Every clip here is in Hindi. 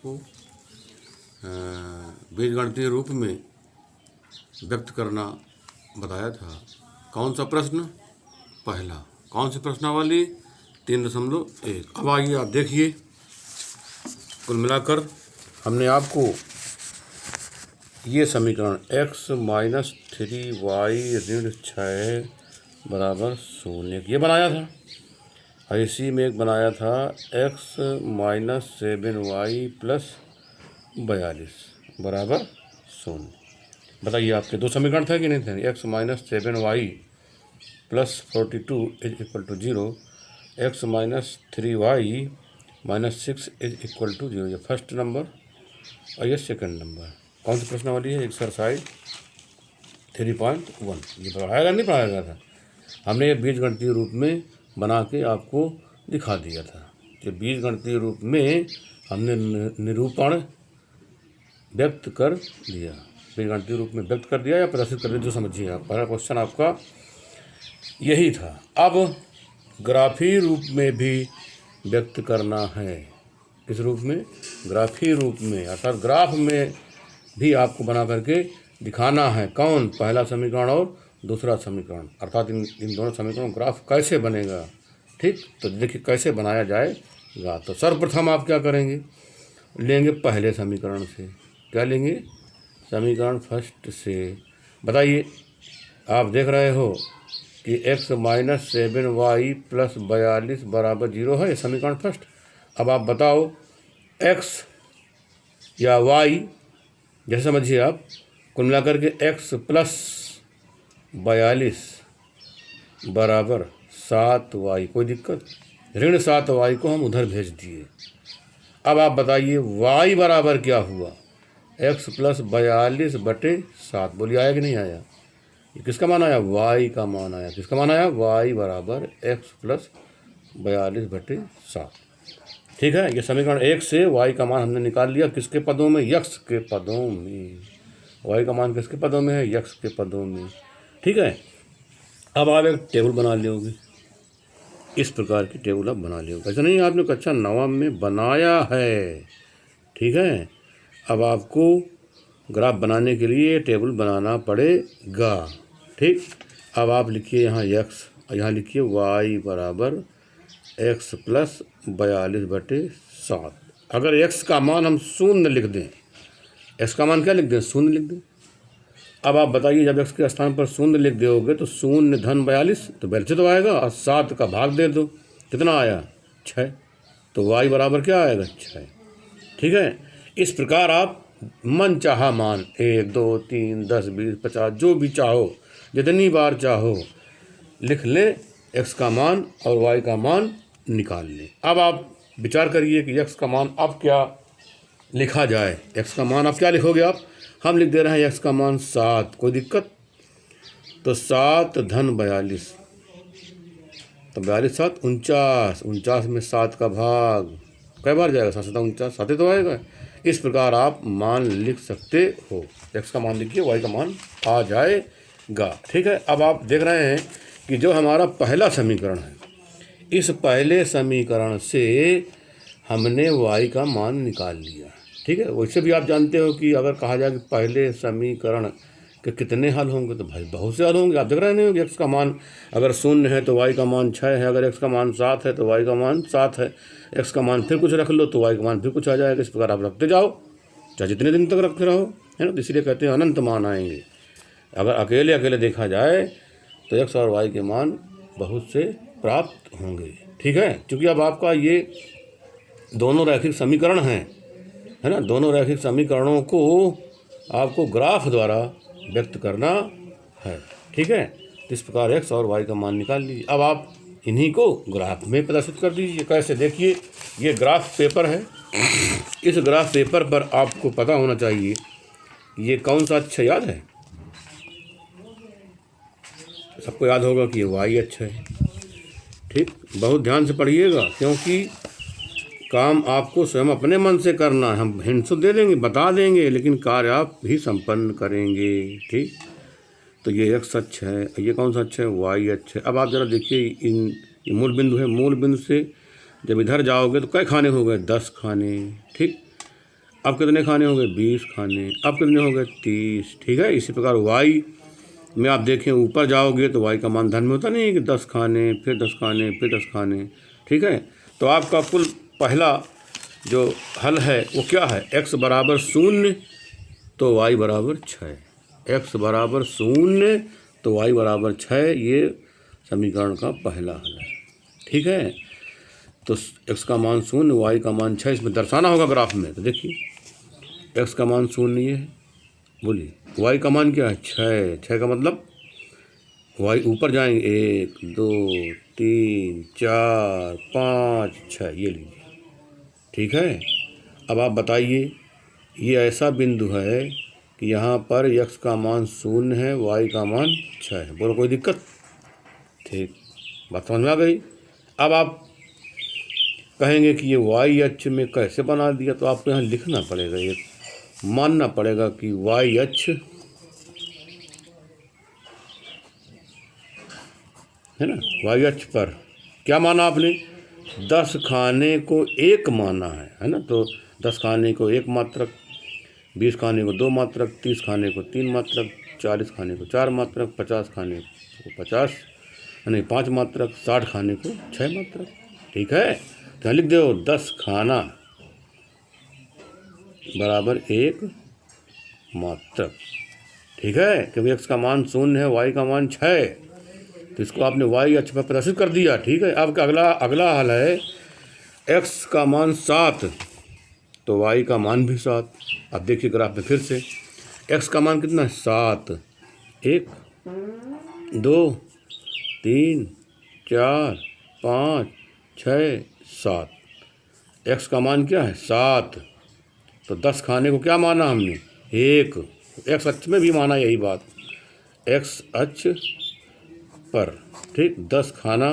आपको बीजगणितीय रूप में व्यक्त करना बताया था। कौन सा प्रश्न? पहला। कौन सी प्रश्नावली? 3.1। अब आइए आप देखिए, कुल मिलाकर हमने आपको ये समीकरण x माइनस 3y ऋण 6 बराबर 0 ये बनाया था, और इसी में एक बनाया था x माइनस 7y प्लस 42 बराबर 0। बताइए, आपके दो समीकरण थे कि नहीं थे? x minus 7y plus 42 is equal to 0, x minus 3y minus 6 is equal to 0। ये फर्स्ट नंबर और ये सेकंड नंबर। कौन सी प्रश्नावली है? एक्सरसाइज 3.1। ये पढ़ाया नहीं पढ़ाया गया था? हमने ये बीजगणितीय रूप में बना के आपको दिखा दिया था कि बीजगणितीय रूप में हमने निरूपण व्यक्त कर दिया, बीजगणितीय रूप में व्यक्त कर दिया या प्रदर्शित कर दिया, जो समझिए आप। पहला क्वेश्चन आपका यही था। अब ग्राफीय रूप में भी व्यक्त करना है। किस रूप में? ग्राफीय रूप में, अर्थात ग्राफ में भी आपको बना करके दिखाना है। कौन? पहला समीकरण और दूसरा समीकरण, अर्थात इन दोनों समीकरणों ग्राफ कैसे बनेगा। ठीक, तो देखिए कैसे बनाया जाएगा। तो सर्वप्रथम आप क्या करेंगे? लेंगे पहले समीकरण से। क्या लेंगे? समीकरण फर्स्ट से। बताइए, आप देख रहे हो कि x माइनस 7y प्लस 42 बराबर 0 है, समीकरण फर्स्ट। अब आप बताओ x या y, जैसे समझिए आप, कुल मिलाकर के x प्लस 42 बराबर 7y। कोई दिक्कत? ऋण 7y को हम उधर भेज दिए। अब आप बताइए y बराबर क्या हुआ? x प्लस 42 बटे 7। बोलिए आया कि नहीं आया? ये किसका मान आया? y का मान आया। किसका मान आया? y बराबर x प्लस 42 बटे 7। ठीक है, ये समीकरण 1 से y का मान हमने निकाल लिया। किसके पदों में? यक्ष के पदों में। y का मान किसके पदों में है? यक्ष के पदों में। ठीक है, अब आप एक टेबल बना लोगे, इस प्रकार की टेबल आप बना लोगे। ऐसा नहीं आपने कक्षा 9 में बनाया है। ठीक है, अब आपको ग्राफ बनाने के लिए टेबल बनाना पड़ेगा। ठीक, अब आप लिखिए यहाँ x, यहाँ लिखिए y बराबर x प्लस 42 बटे 7। अगर x का मान हम शून्य लिख दें, x का मान क्या लिख दें? शून्य लिख दें। अब आप बताइए, जब x के स्थान पर शून्य लिख दोगे तो शून्य धन 42 तो 42 तो आएगा, और 7 का भाग दे दो, कितना आया? 6। तो y बराबर क्या आएगा? 6। ठीक है, इस प्रकार आप मन चाहा मान 1, 2, 3, 10, 20, 50 जो भी चाहो, जितनी बार चाहो लिख ले, x का मान और y का मान निकाल ले। अब आप विचार करिए कि x का मान अब क्या लिखा जाए। x का मान अब क्या लिखोगे आप? हम लिख दे रहे हैं x का मान 7। कोई दिक्कत? तो 7 धन 42, तो 42 7 49, 49 में 7 का भाग कई बार जाएगा? 7 7 49, 7 तो आएगा। इस प्रकार आप मान लिख सकते हो। x का मान लिखिए, y का मान आ जाएगा। ठीक है, अब आप देख रहे हैं कि जो हमारा पहला समीकरण है, इस पहले समीकरण से हमने y का मान निकाल लिया। ठीक है, वैसे भी आप जानते हो कि अगर कहा जाए कि पहले समीकरण के कितने हल होंगे, तो भाई बहुत से हल होंगे। आप देख रहे हैं कि x का मान अगर 0 है तो y का मान 6 है, अगर x का मान 7 है तो y का मान 7 है, x का मान फिर कुछ रख लो तो y का मान फिर कुछ आ जाएगा। इस प्रकार आप रखते जाओ, चाहे जितने दिन तक रखते रहो, है ना। इसलिए कहते हैं अनंत मान आएंगे। अगर अकेले अकेले देखा जाए तो x और y के मान बहुत से प्राप्त होंगे। ठीक है, क्योंकि अब आपका ये दोनों रैखिक समीकरण हैं, है ना। दोनों रैखिक समीकरणों को आपको ग्राफ द्वारा व्यक्त करना है। ठीक है, इस प्रकार x और y का मान निकाल लीजिए। अब आप इन्हीं को ग्राफ में प्रदर्शित कर दीजिए। कैसे? देखिए, ये ग्राफ पेपर है। इस ग्राफ पेपर पर आपको पता होना चाहिए ये कौन सा अक्ष याद है? सबको याद होगा कि ये y अक्ष है। ठीक, बहुत ध्यान से पढ़िएगा, क्योंकि काम आपको स्वयं अपने मन से करना है। हम हिंट दे देंगे, बता देंगे, लेकिन कार्य आप ही संपन्न करेंगे। ठीक, तो ये x अक्ष है, ये कौन सा अक्ष है? y अक्ष है। अब आप जरा देखिए, ये मूल बिंदु है। मूल बिंदु से जब इधर जाओगे तो कई खाने हो गए? 10 खाने। ठीक, अब कितने खाने हो गए? 20 खाने। अब कितने हो गए? 30। ठीक है। इसी प्रकार वाई में आप देखें ऊपर जाओगे तो वाई का मान धन में होता नहीं है कि 10 खाने, फिर 10 खाने, फिर 10 खाने। ठीक है। तो आपका कुल पहला जो हल है वो क्या है? x बराबर 0 तो y बराबर 6। x बराबर 0 तो y बराबर 6, ये समीकरण का पहला हल है। ठीक है। तो x का मान 0, y का मान 6, इसमें दर्शाना होगा ग्राफ में। तो देखिए x का मान 0 ये है, बोलिए y का मान क्या है? 6। 6 का मतलब y ऊपर जाएंगे 1 2 3 4 5 6, ये लीजिए। ठीक है। अब आप बताइए, ये ऐसा बिंदु है कि यहाँ पर x का मान 0 है, y का मान 6 है। बोलो कोई दिक्कत? ठीक, बात समझ में आ गई। अब आप कहेंगे कि ये वाई अक्ष में कैसे बना दिया, तो आपको यहाँ लिखना पड़ेगा, ये मानना पड़ेगा कि वाई अक्ष है ना, वाई अक्ष पर क्या माना आपने? 10 खाने को 1 माना है ना। तो 10 खाने को 1 मात्रक, 20 खाने को 2 मात्रक, 30 खाने को 3 मात्रक, 40 खाने को 4 मात्रक, 50 खाने को 50 नहीं 5 मात्रक, 60 खाने को 6 मात्रक। ठीक है। तो लिख दो 10 खाना बराबर 1 मात्रक। ठीक है। क्योंकि x का मान 0 है, y का मान 6, तो इसको आपने y अक्ष पर प्रदर्शित कर दिया। ठीक है। अब अगला हल है x का मान 7 तो y का मान भी 7। अब देखिए ग्राफ में फिर से x का मान कितना है? 7। 1 2 3 4 5 6 7। x का मान क्या है? 7। तो 10 खाने को क्या माना हमने? 1। x अक्ष में भी माना यही बात, x अक्ष पर। ठीक, 10 खाना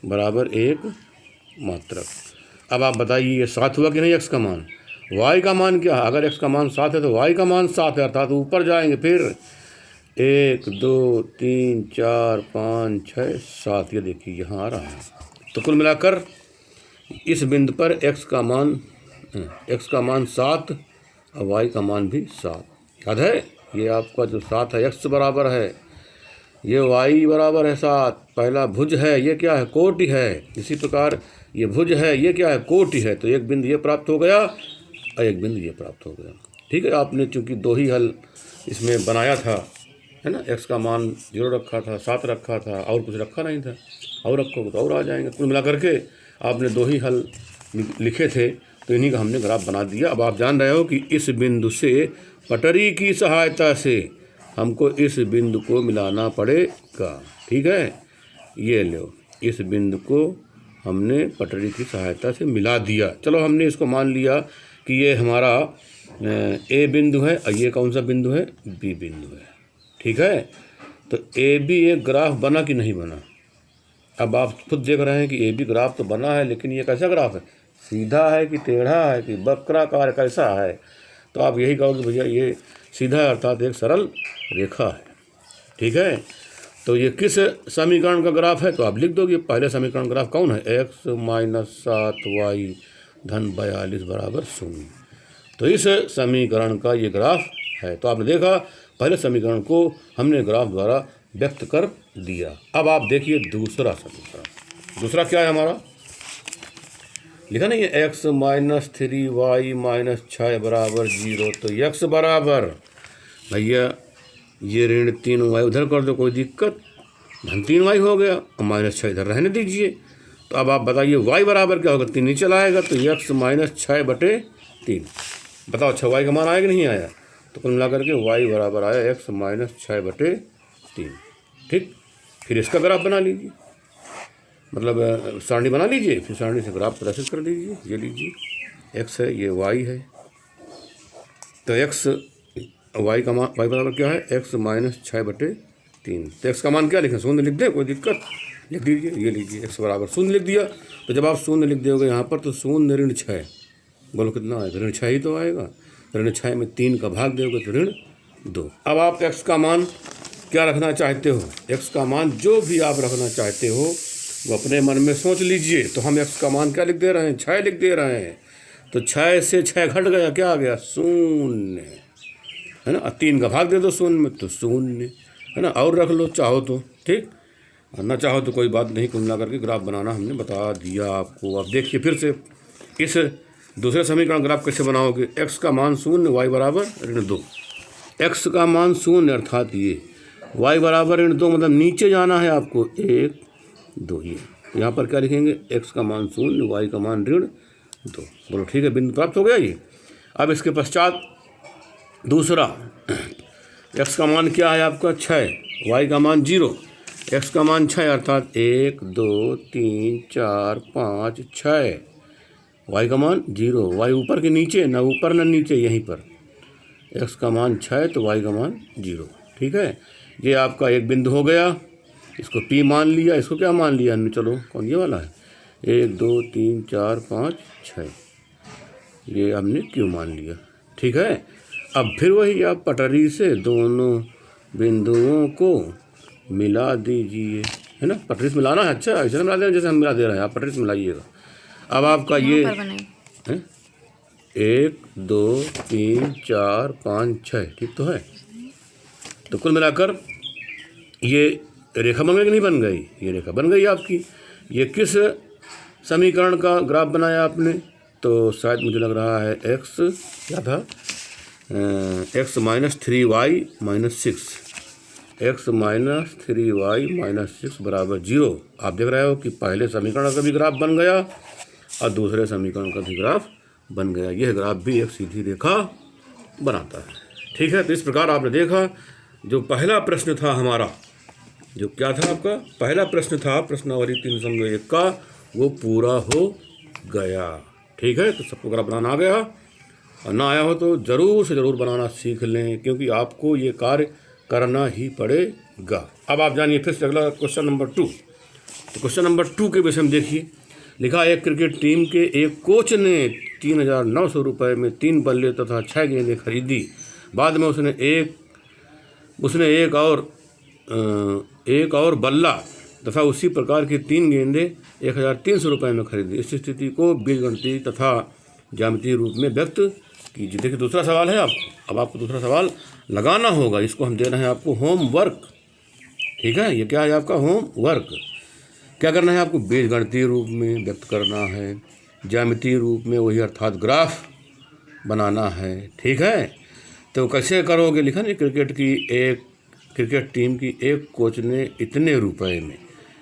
बराबर 1 मात्रक। अब आप बताइए ये 7 हुआ कि नहीं x का मान? y का मान क्या है? अगर x का मान 7 है तो y का मान 7 है, अर्थात ऊपर जाएंगे फिर 1 2 3 4 5 6 7। ये देखिए यहाँ आ रहा है। तो कुल मिलाकर इस बिंदु पर x का मान 7 और y का मान भी 7। याद है ये आपका जो 7 है x बराबर है, ये y बराबर है 7। पहला भुज है, ये क्या है? कोटि है। इसी प्रकार ये भुज है, ये क्या है? कोटि है। तो एक बिंदु ये प्राप्त हो गया और एक बिंदु ये प्राप्त हो गया। ठीक है। आपने चूंकि 2 ही हल इसमें बनाया था है ना, x का मान 0 रखा था, 7 रखा था, और कुछ रखा नहीं था। और रखोगे तो और आ जाएंगे। कुल मिला करके आपने 2 ही हल लिखे थे, तो इन्हीं का हमने ग्राफ बना दिया। अब आप जान रहे हो कि इस बिंदु से पटरी की सहायता से हमको इस बिंदु को मिलाना पड़ेगा। ठीक है। ये लो, इस बिंदु को हमने पटरी की सहायता से मिला दिया। चलो हमने इसको मान लिया कि ये हमारा ए बिंदु है और ये कौन सा बिंदु है? बी बिंदु है। ठीक है। तो ए बी एक ग्राफ बना कि नहीं बना? अब आप खुद देख रहे हैं कि ए बी ग्राफ तो बना है, लेकिन ये कैसा ग्राफ है? सीधा है कि टेढ़ा है कि वक्राकार, कैसा है? तो आप यही कहोगे भैया ये सीधा है, अर्थात एक सरल रेखा है। ठीक है। तो ये किस समीकरण का ग्राफ है? तो आप लिख दोगे पहले समीकरण ग्राफ कौन है? x - 7y धन 42 बराबर 0। तो इस समीकरण का ये ग्राफ है। तो आपने देखा पहले समीकरण को हमने ग्राफ द्वारा व्यक्त कर दिया। अब आप देखिए दूसरा समीकरण। दूसरा क्या है हमारा? लिखा नहीं है x - 3y - 6 बराबर 0। तो x बराबर भैया ये ऋण 3y उधर कर दो, कोई दिक्कत, धन 3y हो गया और -6 इधर रहने दीजिए। तो अब आप बताइए y बराबर क्या होगा? 3 नीचे लाएगा तो x - 6/3। बताओ 6y का मान आया कि नहीं आया? तो कुल मिला करके y बराबर आया x - 6/3। ठीक। फिर इसका ग्राफ बना लीजिए, मतलब सारणी बना लीजिए, फिर सारणी से ग्राफ प्रदर्शित कर लीजिए। ये लीजिए x है, ये y है। तो y बराबर क्या है? x - 6/3। तो x का मान क्या लिखें? 0 लिख दें, कोई दिक्कत? लिख दीजिए। ये लीजिए x बराबर 0 लिख दिया। तो जब आप 0 लिख दोगे यहाँ पर तो 0 ऋण 6, बोलो कितना आएगा? ऋण 6 ही तो आएगा। ऋण 6 में 3 का भाग दोगे तो ऋण 2। अब आप x का मान क्या रखना चाहते हो? x का मान जो भी आप रखना चाहते हो वो अपने मन में सोच लीजिए। तो हम x का मान क्या लिख दे रहे हैं? 6 लिख दे रहे हैं। तो 6 से 6 घट गया, क्या आ गया? शून्य, है ना। 3 का भाग दे दो शून्य में तो शून्य, है ना। और रख लो चाहो तो, ठीक, और ना चाहो तो कोई बात नहीं। कुल मिला करके ग्राफ बनाना हमने बता दिया आपको। अब देखिए फिर से इस दूसरे समीकरण ग्राफ कैसे बनाओगे। x का मान शून्य, y बराबर -2। x का मान शून्य अर्थात ये, y बराबर -2 मतलब नीचे जाना है आपको, 1 2। ये यहाँ पर क्या लिखेंगे? x का मान शून्य, y का मान -2। बोलो ठीक है, बिंदु प्राप्त हो गया ये। अब इसके पश्चात दूसरा, x का मान क्या है आपका? 6, y का मान 0, x का मान 6 अर्थात 1 2 3 4 5 6, y का मान 0, y ऊपर के नीचे, ना ऊपर ना नीचे, यहीं पर। x का मान 6 तो y का मान 0, ठीक है। ये आपका एक बिंदु हो गया, इसको P मान लिया। इसको क्या मान लिया हमने? चलो कौन, ये वाला है, 1 2 3 4 5 6, ये हमने Q मान लिया, ठीक है। अब फिर वही आप पटरी से दोनों बिंदुओं को मिला दीजिए, है ना। पटरी से मिलाना है, अच्छा ऐसे मिला देना जैसे हम मिला दे रहे हैं, आप पटरी से मिलाइएगा। अब आपका ये है 1 2 3 4 5 6, ठीक तो है। तो कुल मिलाकर ये रेखा बन गई कि नहीं बन गई? ये रेखा बन गई आपकी। ये किस समीकरण का ग्राफ बनाया आपने? तो शायद मुझे लग रहा है x क्या था, x - 3y - 6, x - 3y - 6 बराबर 0। आप देख रहे हो कि पहले समीकरण का भी ग्राफ बन गया और दूसरे समीकरण का भी ग्राफ बन गया। यह ग्राफ भी एक सीधी रेखा बनाता है, ठीक है। तो इस प्रकार आपने देखा, जो पहला प्रश्न था हमारा, जो क्या था आपका पहला प्रश्न था प्रश्नावली 3.1 का, वो पूरा हो गया, ठीक है। तो सबको ग्राफ बनाना आ गया, और ना आया हो तो ज़रूर से ज़रूर बनाना सीख लें, क्योंकि आपको ये कार्य करना ही पड़ेगा। अब आप जानिए फिर से अगला क्वेश्चन नंबर 2। तो क्वेश्चन नंबर 2 के विषय में देखिए, लिखा एक क्रिकेट टीम के एक कोच ने 3,900 रुपये में 3 बल्ले तथा 6 गेंदें खरीदी। बाद में उसने एक और बल्ला तथा उसी प्रकार की 3 गेंदें 1,300 रुपये में खरीदी। इस स्थिति को बीजगणितीय तथा ज्यामितीय रूप में व्यक्त कीजिए। देखिए दूसरा सवाल है आपको। अब आपको दूसरा सवाल लगाना होगा, इसको हम दे रहे हैं आपको होमवर्क, ठीक है। ये क्या है आपका होमवर्क। क्या करना है आपको? बीजगणितीय रूप में व्यक्त करना है, ज्यामितीय रूप में वही अर्थात ग्राफ बनाना है, ठीक है। तो कैसे करोगे? लिखा नहीं, क्रिकेट टीम की एक कोच ने इतने रुपए में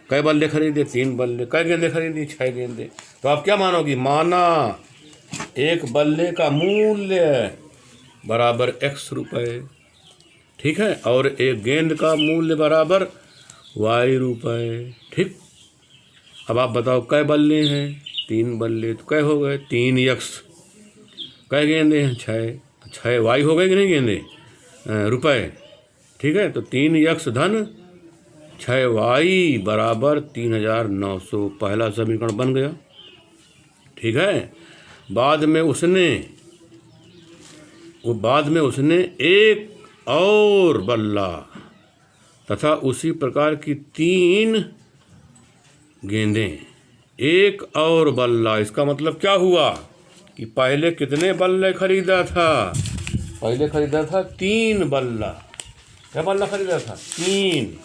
कई बल्ले खरीदे? 3 बल्ले। कई गेंदें खरीदी? 6 गेंदें। तो आप क्या मानोगी? माना एक बल्ले का मूल्य बराबर x रुपये, ठीक है, और एक गेंद का मूल्य बराबर y रुपये, ठीक। अब आप बताओ कै बल्ले हैं? 3 बल्ले, तो कै हो गए? 3x। कै गेंदे हैं? 6 y हो गए कि नहीं गेंदे रुपये, ठीक है। तो 3x धन 6y बराबर 3,900, पहला समीकरण बन गया, ठीक है। बाद में उसने एक और बल्ला तथा उसी प्रकार की 3 गेंदें, एक और बल्ला। इसका मतलब क्या हुआ कि पहले कितने बल्ले खरीदा था? पहले खरीदा था 3 बल्ला। क्या बल्ला खरीदा था? 3।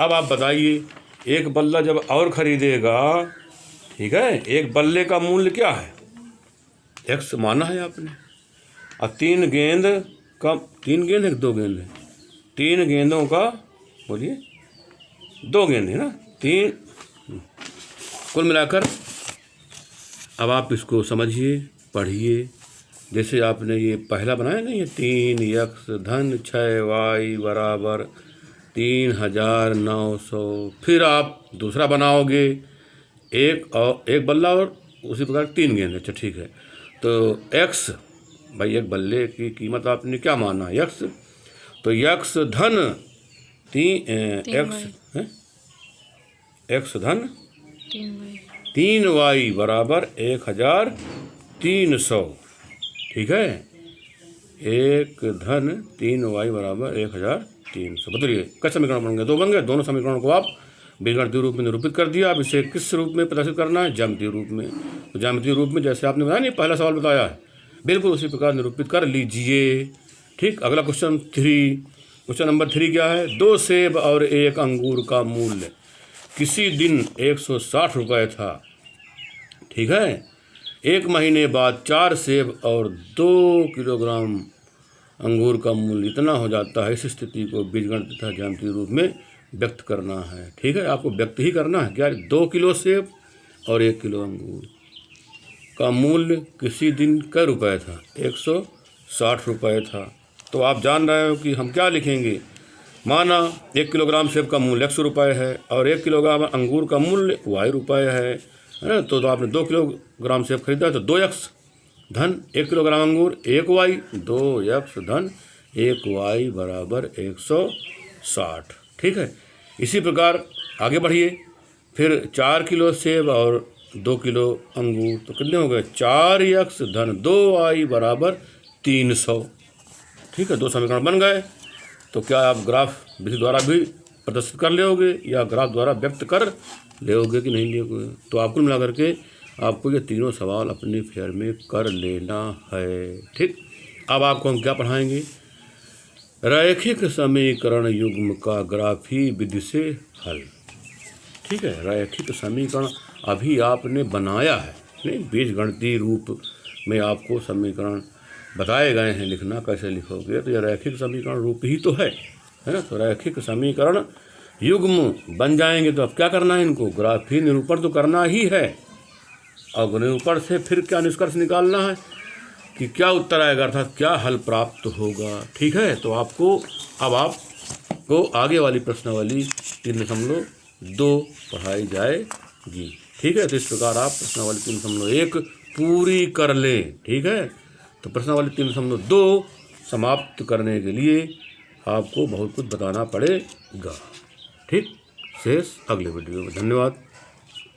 अब आप बताइए, एक बल्ला जब और खरीदेगा, ठीक है, एक बल्ले का मूल्य क्या है? x माना है आपने। अब 3 गेंद है कि 2 गेंद है? 3 गेंदों का, बोलिए, 2 गेंद है ना, 3। कुल मिलाकर अब आप इसको समझिए, पढ़िए। जैसे आपने ये पहला बनाया ना, ये 3x धन 6y बराबर 3,900। फिर आप दूसरा बनाओगे, एक बल्ला और उसी प्रकार 3 गेंद। अच्छा ठीक है। तो x, भाई एक बल्ले की कीमत आपने क्या माना? x। तो x धन 3y बराबर 1,300, ठीक है। 1 धन 3y बराबर 1,300। बताइए कैसे समीकरण बन गए? 2 बन गए। दोनों समीकरणों को आप बीजगणितीय रूप में निरूपित कर दिया। अब इसे किस रूप में प्रदर्शित करना है? ज्यामितीय रूप में। तो ज्यामितीय रूप में जैसे आपने बताया नहीं, पहला सवाल बताया है, बिल्कुल उसी प्रकार निरूपित कर लीजिए। ठीक, अगला क्वेश्चन 3, क्वेश्चन नंबर 3 क्या है? 2 सेब और 1 अंगूर का मूल्य किसी दिन 160 रुपये था। ठीक है, 1 महीने बाद 4 सेब और 2 किलोग्राम अंगूर का मूल्य इतना हो जाता है। इस स्थिति को बीजगणित तथा ज्यामितीय रूप में व्यक्त करना है। ठीक है, आपको व्यक्त ही करना है क्या? 2 किलो सेब और 1 किलो अंगूर का मूल्य किसी दिन कै रुपये था? 160 रुपये था। तो आप जान रहे हो कि हम क्या लिखेंगे। माना 1 किलोग्राम सेब का मूल्य 100 रुपये है और 1 किलोग्राम अंगूर का मूल्य y रुपये है ना। तो आपने 2 किलोग्राम सेब खरीदा तो 2x धन 1 किलोग्राम अंगूर 1y, 2x धन 1y बराबर 160। ठीक है, इसी प्रकार आगे बढ़िए। फिर 4 किलो सेब और 2 किलो अंगूर तो कितने हो गए? 4x धन 2y बराबर 300। ठीक है, 2 समीकरण बन गए। तो क्या आप ग्राफ विधि द्वारा भी प्रदर्शित कर लोगे या ग्राफ द्वारा व्यक्त कर लोगे कि नहीं लोगे? तो आपको मिला करके आपको ये तीनों सवाल अपने फेयर में कर लेना है। ठीक, अब आपको हम क्या पढ़ाएंगे? रैखिक समीकरण युग्म का ग्राफी विधि से हल। ठीक है, रैखिक समीकरण अभी आपने बनाया है, नहीं बीजगणितीय रूप में आपको समीकरण बताए गए हैं लिखना, कैसे लिखोगे। तो यह रैखिक समीकरण रूप ही तो है ना। तो रैखिक समीकरण युग्म बन जाएंगे तो अब क्या करना है? इनको ग्राफी निरूपण तो करना ही है और निरूपण से फिर क्या निष्कर्ष निकालना है कि क्या उत्तर आएगा, अर्थात क्या हल प्राप्त होगा। ठीक है, तो अब आपको आगे वाली प्रश्नावली 3.2 पढ़ाई जाएगी। ठीक है, तो इस प्रकार आप प्रश्नावली 3.1 पूरी कर लें। ठीक है, तो प्रश्नावली 3.2 समाप्त करने के लिए आपको बहुत कुछ बताना पड़ेगा। ठीक, शेष अगले वीडियो में। धन्यवाद।